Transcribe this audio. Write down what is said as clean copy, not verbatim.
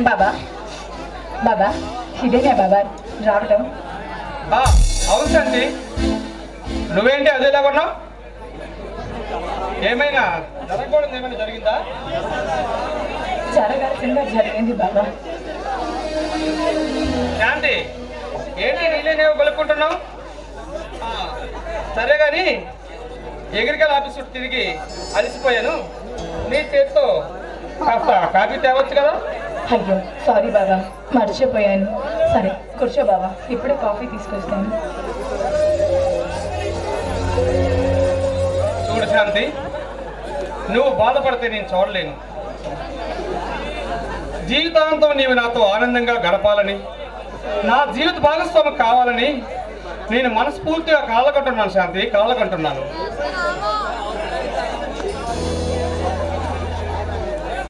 బాబా బాబా ఇదేనా బాబా రావటం? అవును శాంతి, నువ్వేంటి అదేలా కొన్నావు? ఏమైనా జరగకూడదు, ఏమైనా జరిగిందా? జరగాల్సిందా జరిగింది బాబా. శాంతి, ఏంటి నీళ్ళేనేవో కొలుక్కుంటున్నావు? సరే కానీ ఎగిరికల్ ఆఫీస్ చుట్టూ తిరిగి అలసిపోయాను, నీ చేతితో కాస్త కాఫీ తేవచ్చు కదా? అయ్యో సారీ బాబా, మర్చిపోయాను. సరే కూర్చో బాబా, ఇప్పుడే కాఫీ తీసుకొస్తాను. చూడు శాంతి, నువ్వు బాధపడితే నేను చూడలేను. జీవితాంతం నీవు నాతో ఆనందంగా గడపాలని, నా జీవిత భాగస్వామి కావాలని నేను మనస్ఫూర్తిగా కాళ్ళకంటున్నాను శాంతి, కాళ్ళకంటున్నాను.